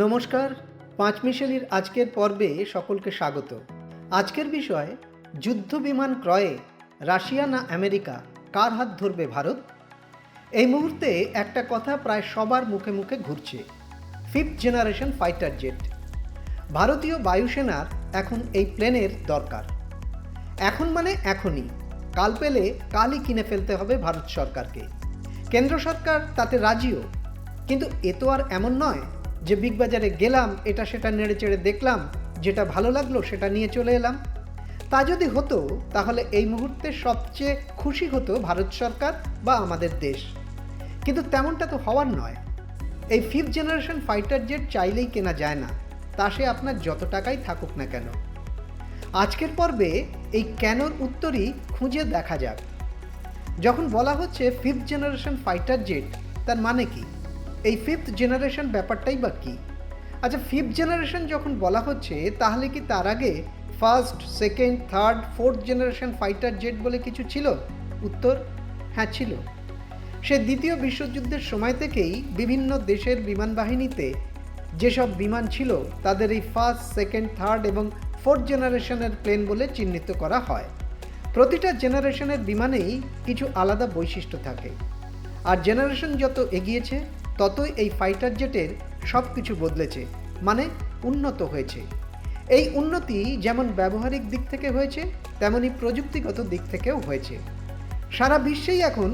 নমস্কার, পাঁচমিশালির আজকের পর্বে সকলকে স্বাগত। আজকের বিষয়, যুদ্ধ বিমান ক্রয়ে রাশিয়া না আমেরিকা, কার হাত ধরবে ভারত? এই মুহূর্তে একটা কথা প্রায় সবার মুখে মুখে ঘুরছে, ফিফথ জেনারেশন ফাইটার জেট। ভারতীয় বায়ুসেনার এখন এই প্লেনের দরকার। এখন মানে এখনই, কাল পেলে কালই কিনে ফেলতে হবে ভারত সরকারকে। কেন্দ্র সরকার তাতে রাজিও, কিন্তু এ তো আর এমন নয় যে বিগ বাজারে গেলাম, এটা সেটা নেড়ে চেড়ে দেখলাম, যেটা ভালো লাগলো সেটা নিয়ে চলে এলাম। তা যদি হতো তাহলে এই মুহূর্তে সবচেয়ে খুশি হতো ভারত সরকার বা আমাদের দেশ, কিন্তু তেমনটা তো হওয়ার নয়। এই ফিফথ জেনারেশন ফাইটার জেট চাইলেই কেনা যায় না, তা সে আপনার যত টাকাই থাকুক না কেন। আজকের পর্বে এই কেনর উত্তরই খুঁজে দেখা যাক। যখন বলা হচ্ছে ফিফথ জেনারেশন ফাইটার জেট, তার মানে কি? এই ফিফথ জেনারেশন ব্যাপারটাই বা কী? আচ্ছা, ফিফথ জেনারেশন যখন বলা হচ্ছে, তাহলে কি তার আগে first, second, third, fourth generation fighter jet বলে কিছু ছিল? উত্তর হ্যাঁ, ছিল। সে দ্বিতীয় বিশ্বযুদ্ধের সময় থেকেই বিভিন্ন দেশের বিমান বাহিনীতে যেসব বিমান ছিল তাদের এই ফার্স্ট, সেকেন্ড, থার্ড এবং ফোর্থ জেনারেশনের প্লেন বলে চিহ্নিত করা হয়। প্রতিটা জেনারেশনের বিমানেই কিছু আলাদা বৈশিষ্ট্য থাকে, আর জেনারেশন যত এগিয়েছে ততই এই ফাইটার জেটের সব কিছু বদলেছে, মানে উন্নত হয়েছে। এই উন্নতি যেমন ব্যবহারিক দিক থেকে হয়েছে, তেমনি প্রযুক্তিগত দিক থেকেও হয়েছে। সারা বিশ্বেই এখন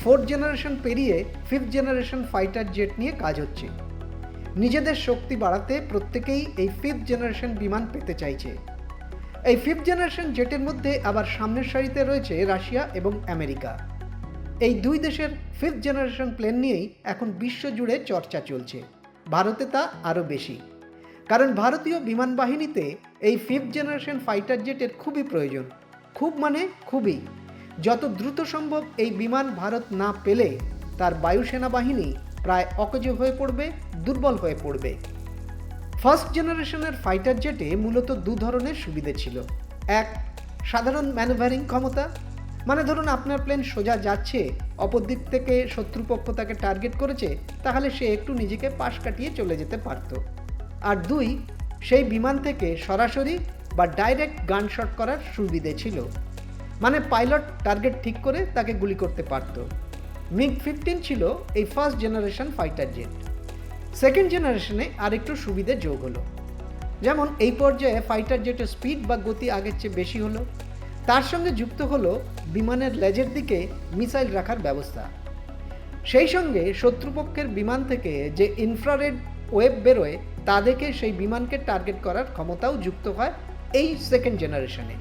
ফোর্থ জেনারেশন পেরিয়ে ফিফথ জেনারেশন ফাইটার জেট নিয়ে কাজ হচ্ছে। নিজেদের শক্তি বাড়াতে প্রত্যেকেই এই ফিফথ জেনারেশন বিমান পেতে চাইছে। এই ফিফথ জেনারেশন জেটের মধ্যে আবার সামনের সারিতে রয়েছে রাশিয়া এবং আমেরিকা। এই দুই দেশের ফিফথ জেনারেশন প্লেন নিয়েই এখন বিশ্বজুড়ে চর্চা চলছে। ভারতে তা আরও বেশি, কারণ ভারতীয় বিমান বাহিনীতে এই ফিফথ জেনারেশন ফাইটার জেটের খুবই প্রয়োজন। খুব মানে খুবই। যত দ্রুত সম্ভব এই বিমান ভারত না পেলে তার বায়ুসেনা বাহিনী প্রায় অকেজো হয়ে পড়বে, দুর্বল হয়ে পড়বে। ফার্স্ট জেনারেশনের ফাইটার জেটে মূলত দু ধরনের সুবিধে ছিল। এক, সাধারণ ম্যানুভারিং ক্ষমতা, মানে ধরুন আপনার প্লেন সোজা যাচ্ছে, অপর দিক থেকে শত্রুপক্ষ তাকে টার্গেট করেছে, তাহলে সে একটু নিজেকে পাশ কাটিয়ে চলে যেতে পারত। আর দুই, সেই বিমান থেকে সরাসরি বা ডাইরেক্ট গানশট করার সুবিধে ছিল, মানে পাইলট টার্গেট ঠিক করে তাকে গুলি করতে পারত। MiG-15 ছিল এই first generation fighter jet. Second জেনারেশনে আরেকটু সুবিধে যোগ হলো, যেমন এই পর্যায়ে ফাইটার জেটের স্পিড বা গতি আগের চেয়ে বেশি হলো। তার সঙ্গে যুক্ত হলো বিমানের লেজের দিকে মিসাইল রাখার ব্যবস্থা। সেই সঙ্গে শত্রুপক্ষের বিমান থেকে যে ইনফ্রারেড ওয়েভ বেরোয় তা দেখে সেই বিমানকে টার্গেট করার ক্ষমতাও যুক্ত হয় এই সেকেন্ড জেনারেশনে।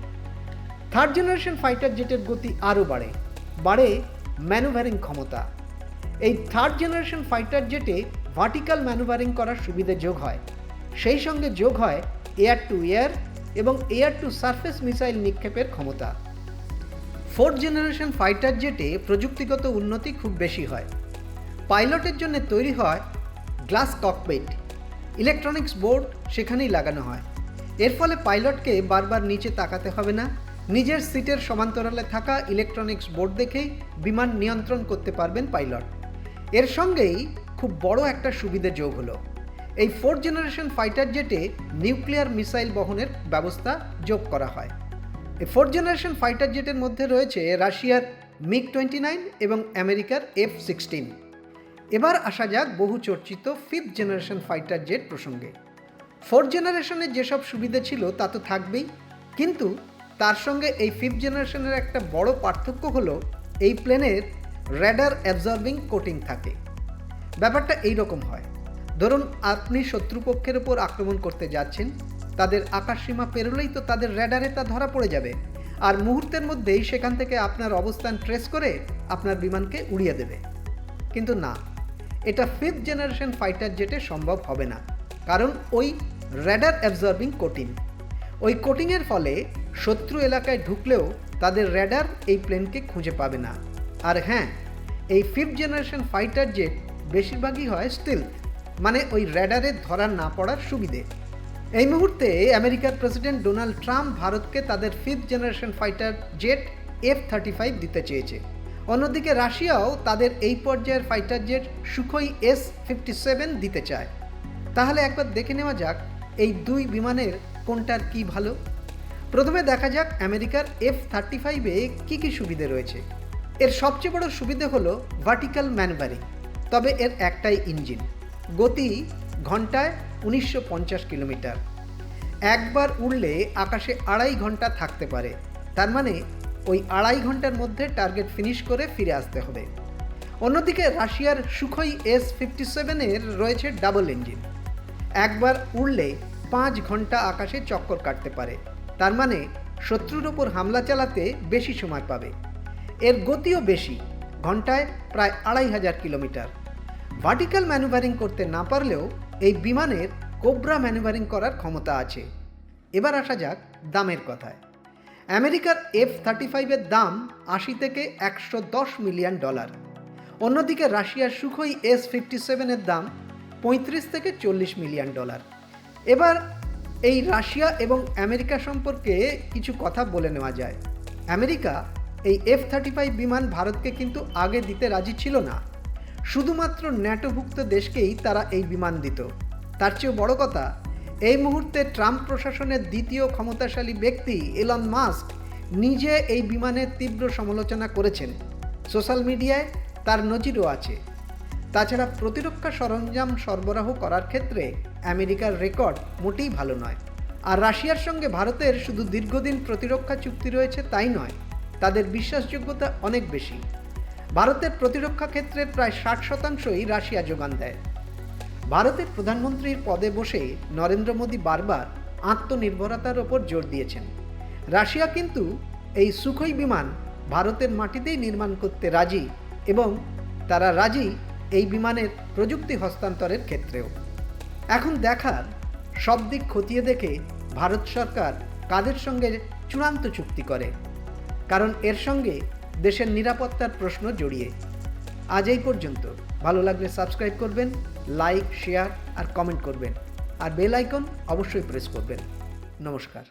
থার্ড জেনারেশন ফাইটার জেটের গতি আরও বাড়ে ম্যানুভারিং ক্ষমতা। এই থার্ড জেনারেশন ফাইটার জেটে ভার্টিক্যাল ম্যানুভারিং করার সুবিধে যোগ হয়। সেই সঙ্গে যোগ হয় এয়ার টু এয়ার এবং এয়ার টু সারফেস মিসাইল নিক্ষেপের ক্ষমতা। ফোর্থ জেনারেশন ফাইটার জেটে প্রযুক্তিগত উন্নতি খুব বেশি হয়। পাইলটের জন্য তৈরি হয় গ্লাস ককপিট, ইলেকট্রনিক্স বোর্ড সেখানেই লাগানো হয়। এর ফলে পাইলটকে বারবার নিচে তাকাতে হবে না, নিজের সিটের সমান্তরালে থাকা ইলেকট্রনিক্স বোর্ড দেখেই বিমান নিয়ন্ত্রণ করতে পারবেন পাইলট। এর সঙ্গেই খুব বড় একটা সুবিধে যোগ হলো, এই ফোর্থ জেনারেশন ফাইটার জেটে নিউক্লিয়ার মিসাইল বহনের ব্যবস্থা যোগ করা হয়। এই ফোর্থ জেনারেশন ফাইটার জেটের মধ্যে রয়েছে রাশিয়ার MiG-29 এবং আমেরিকার F-16। এবার আসা যাক বহু চর্চিত ফিফথ জেনারেশন ফাইটার জেট প্রসঙ্গে। ফোর্থ জেনারেশনের যেসব সুবিধা ছিল তা তো থাকবেই, কিন্তু তার সঙ্গে এই ফিফথ জেনারেশনের একটা বড় পার্থক্য হলো এই প্লেনের র্যাডার অ্যাবজর্বিং কোটিং থাকে। ব্যাপারটা এইরকম হয়, ধরুন আপনি শত্রুপক্ষের উপর আক্রমণ করতে যাচ্ছেন, তাদের আকাশসীমা পেরোলেই তো তাদের র্যাডারে তা ধরা পড়ে যাবে, আর মুহূর্তের মধ্যেই সেখান থেকে আপনার অবস্থান ট্রেস করে আপনার বিমানকে উড়িয়ে দেবে। কিন্তু না, এটা ফিফথ জেনারেশন ফাইটার জেটে সম্ভব হবে না, কারণ ওই র্যাডার অ্যাবজর্বিং কোটিং, ওই কোটিংয়ের ফলে শত্রু এলাকায় ঢুকলেও তাদের র্যাডার এই প্লেনকে খুঁজে পাবে না। আর হ্যাঁ, এই ফিফথ জেনারেশন ফাইটার জেট বেশিরভাগই হয় স্টিলথ, মানে ওই র্যাডারে ধরা না পড়ার সুবিধে। এই মুহূর্তে আমেরিকার প্রেসিডেন্ট ডোনাল্ড ট্রাম্প ভারতকে তাদের fifth generation fighter jet F-35 দিতে চেয়েছে। অন্যদিকে রাশিয়াও তাদের এই পর্যায়ের ফাইটার জেট সুখোই S-57 দিতে চায়। তাহলে একবার দেখে নেওয়া যাক এই দুই বিমানের কোনটার কি ভালো। প্রথমে দেখা যাক আমেরিকার F-35-এ কী কী সুবিধে রয়েছে। এর সবচেয়ে বড় সুবিধে হলো ভার্টিক্যাল ম্যানুভারিং, তবে এর একটাই ইঞ্জিন, গতি ঘন্টায় 1950 কিলোমিটার। একবার উড়লে আকাশে 2.5 ঘন্টা থাকতে পারে, তার মানে ওই 2.5 ঘন্টার মধ্যে টার্গেট ফিনিশ করে ফিরে আসতে হবে। অন্যদিকে রাশিয়ার সুখোই S-57-এর রয়েছে ডাবল ইঞ্জিন, একবার উড়লে 5 ঘন্টা আকাশে চক্কর কাটতে পারে, তার মানে শত্রুর ওপর হামলা চালাতে বেশি সময় পাবে। এর গতিও বেশি, ঘন্টায় প্রায় 2500 কিলোমিটার। ভার্টিক্যাল ম্যানুভারিং করতে না পারলেও এই বিমানের কোবরা ম্যানুভারিং করার ক্ষমতা আছে। এবার আসা যাক দামের কথায়। আমেরিকার F-35-এর দাম 80 থেকে 110 মিলিয়ন ডলার। অন্যদিকে রাশিয়ার সুখোই S-57-এর দাম 35 থেকে 40 মিলিয়ন ডলার। এবার এই রাশিয়া এবং আমেরিকা সম্পর্কে কিছু কথা বলে নেওয়া যায়। আমেরিকা এই F-35 বিমান ভারতকে কিন্তু আগে দিতে রাজি ছিল না, শুধুমাত্র ন্যাটোভুক্ত দেশকেই তারা এই বিমান দিত। তার চেয়েও বড় কথা, এই মুহূর্তে ট্রাম্প প্রশাসনের দ্বিতীয় ক্ষমতাশালী ব্যক্তি এলন মাস্ক নিজে এই বিমানের তীব্র সমালোচনা করেছেন। সোশ্যাল মিডিয়ায় তার নজিরও আছে। তাছাড়া প্রতিরক্ষা সরঞ্জাম সরবরাহ করার ক্ষেত্রে আমেরিকার রেকর্ড মোটেই ভালো নয়। আর রাশিয়ার সঙ্গে ভারতের শুধু দীর্ঘদিন প্রতিরক্ষা চুক্তি রয়েছে তাই নয়, তাদের বিশ্বাসযোগ্যতা অনেক বেশি। ভারতের প্রতিরক্ষা ক্ষেত্রের প্রায় 60%ই রাশিয়া যোগান দেয়। ভারতের প্রধানমন্ত্রীর পদে বসে নরেন্দ্র মোদী বারবার আত্মনির্ভরতার ওপর জোর দিয়েছেন। রাশিয়া কিন্তু এই সুখোই বিমান ভারতের মাটিতেই নির্মাণ করতে রাজি, এবং তারা রাজি এই বিমানের প্রযুক্তি হস্তান্তরের ক্ষেত্রেও। এখন দেখার, সব দিক খতিয়ে দেখে ভারত সরকার কাদের সঙ্গে চূড়ান্ত চুক্তি করে, কারণ এর সঙ্গে দেশের নিরাপত্তার প্রশ্ন জড়িয়ে। আজ এই পর্যন্ত। ভালো লাগলে সাবস্ক্রাইব করবেন, লাইক, শেয়ার আর কমেন্ট করবেন, আর বেল আইকন অবশ্যই প্রেস করবেন। নমস্কার।